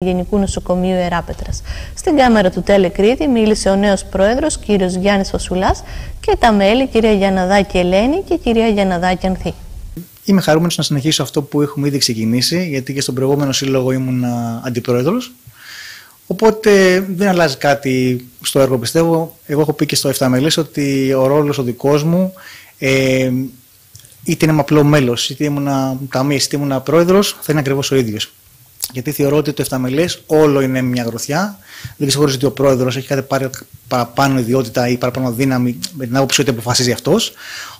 Γενικού Νοσοκομείου Ιεράπετρας. Στην κάμερα του Τηλεκρήτη μίλησε ο νέος πρόεδρος, κύριος Γιάννης Φασουλάς, και τα μέλη, κυρία Γιανναδάκη Ελένη και κυρία Γιανναδάκη Ανθή. Είμαι χαρούμενος να συνεχίσω αυτό που έχουμε ήδη ξεκινήσει, γιατί και στον προηγούμενο σύλλογο ήμουν αντιπρόεδρος. Οπότε δεν αλλάζει κάτι στο έργο, πιστεύω. Εγώ έχω πει και στο 7 μελές ότι ο ρόλος ο δικός μου, είτε είμαι απλό μέλος, είτε ήμουν ταμείας, είτε ήμουν πρόεδρος, θα είναι ακριβώς ο ίδιος. Γιατί θεωρώ ότι το 7 μελές όλο είναι μια γροθιά. Δεν ξεχωρίζει ότι ο πρόεδρος έχει κάτι παραπάνω ιδιότητα ή παραπάνω δύναμη με την άποψη ότι αποφασίζει αυτός.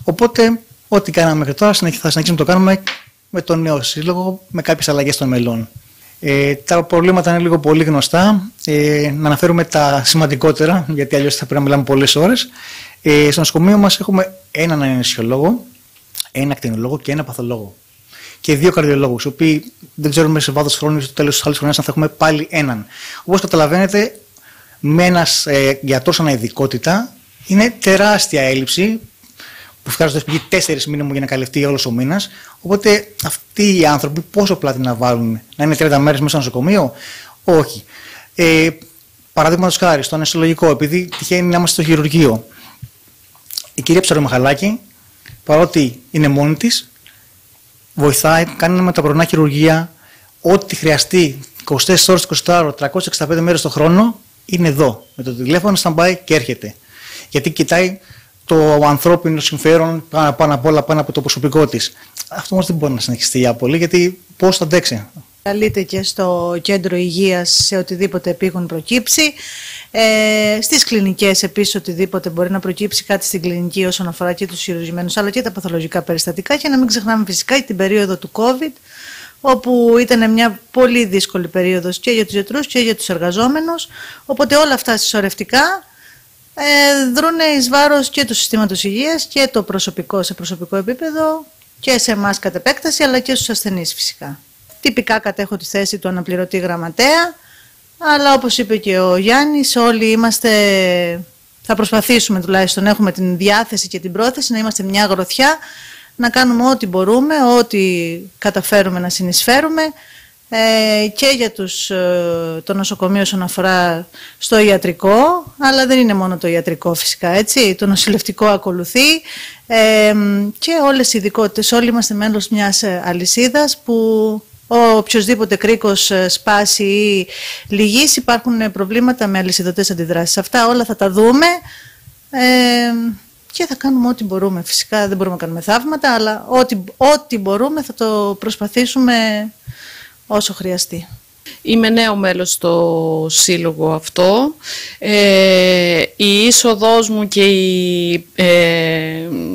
Οπότε, ό,τι κάναμε μέχρι τώρα, θα συνεχίσουμε να το κάνουμε με τον νέο σύλλογο, με κάποιες αλλαγές των μελών. Τα προβλήματα είναι λίγο πολύ γνωστά. Να αναφέρουμε τα σημαντικότερα, γιατί αλλιώς θα πρέπει να μιλάμε πολλές ώρες. Στο νοσοκομείο μας έχουμε έναν αναισθησιολόγο, έναν ακτινολόγο και έναν παθολόγο. Και 2 καρδιολόγους, οι οποίοι δεν ξέρουμε σε βάθος χρόνου, στο τέλος της άλλης χρονιάς, αν θα έχουμε πάλι έναν. Όπως καταλαβαίνετε, με ένας γιατρός αναειδικότητα είναι τεράστια έλλειψη, που χρειάζονται πηγή 4 μήνες για να καλυφθεί όλος ο μήνας. Οπότε αυτοί οι άνθρωποι πόσο πλάτη να βάλουν, να είναι 30 μέρες μέσα στο νοσοκομείο? Όχι. Παραδείγματος χάρη, στο αναισθησιολογικό, επειδή τυχαίνει να είμαστε στο χειρουργείο, η κυρία Ψαρομαχαλάκη, παρότι είναι μόνη της, βοηθάει, κάνει μεταπρονά χειρουργία, ό,τι χρειαστεί 24 ώρες, 24, 365 μέρες το χρόνο, είναι εδώ. Με το τηλέφωνο stand-by και έρχεται. Γιατί κοιτάει το ανθρώπινο συμφέρον πάνω απ' όλα, πάνω από το προσωπικό της. Αυτό όμως δεν μπορεί να συνεχιστεί για πολύ, γιατί πώς θα αντέξει? Καλείται και στο κέντρο υγείας σε οτιδήποτε επίγον προκύψει. Στις κλινικές επίσης, οτιδήποτε μπορεί να προκύψει κάτι στην κλινική όσον αφορά και τους χειρουργημένους αλλά και τα παθολογικά περιστατικά. Και να μην ξεχνάμε φυσικά την περίοδο του COVID, όπου ήταν μια πολύ δύσκολη περίοδος και για τους γιατρούς και για τους εργαζόμενους. Οπότε όλα αυτά συσσωρευτικά δρούνε εις βάρος και του συστήματος υγείας και το προσωπικό σε προσωπικό επίπεδο και σε εμάς κατ' επέκταση, αλλά και στους ασθενείς φυσικά. Τυπικά κατέχω τη θέση του αναπληρωτή γραμματέα, αλλά όπως είπε και ο Γιάννης, όλοι είμαστε, θα προσπαθήσουμε τουλάχιστον, έχουμε την διάθεση και την πρόθεση να είμαστε μια γροθιά, να κάνουμε ό,τι μπορούμε, ό,τι καταφέρουμε να συνεισφέρουμε και για το νοσοκομείο όσον αφορά στο ιατρικό, αλλά δεν είναι μόνο το ιατρικό φυσικά, έτσι, το νοσηλευτικό ακολουθεί και όλες οι ειδικότητες. Όλοι είμαστε μέλος μιας αλυσίδας που οποιοσδήποτε κρίκος σπάσει ή λυγίσει, υπάρχουν προβλήματα με αλυσιδωτές αντιδράσεις. Αυτά όλα θα τα δούμε και θα κάνουμε ό,τι μπορούμε. Φυσικά δεν μπορούμε να κάνουμε θαύματα, αλλά ό,τι μπορούμε θα το προσπαθήσουμε όσο χρειαστεί. Είμαι νέο μέλος στο σύλλογο αυτό. Η είσοδός μου και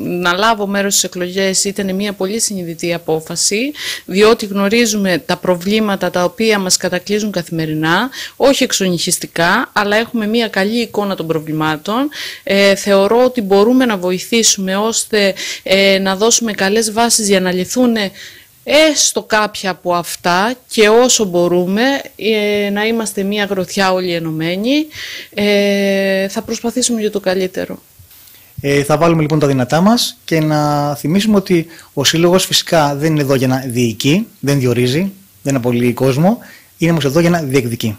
να λάβω μέρος στις εκλογές ήταν μια πολύ συνειδητή απόφαση, διότι γνωρίζουμε τα προβλήματα τα οποία μας κατακλείζουν καθημερινά, όχι εξονυχιστικά, αλλά έχουμε μια καλή εικόνα των προβλημάτων. Θεωρώ ότι μπορούμε να βοηθήσουμε ώστε να δώσουμε καλές βάσεις για να λυθούν έστω κάποια από αυτά, και όσο μπορούμε να είμαστε μια γροθιά όλοι ενωμένοι, θα προσπαθήσουμε για το καλύτερο. Θα βάλουμε λοιπόν τα δυνατά μας και να θυμίσουμε ότι ο Σύλλογος φυσικά δεν είναι εδώ για να διοικεί, δεν διορίζει, δεν απολύει κόσμο, είναι όμως εδώ για να διεκδικεί.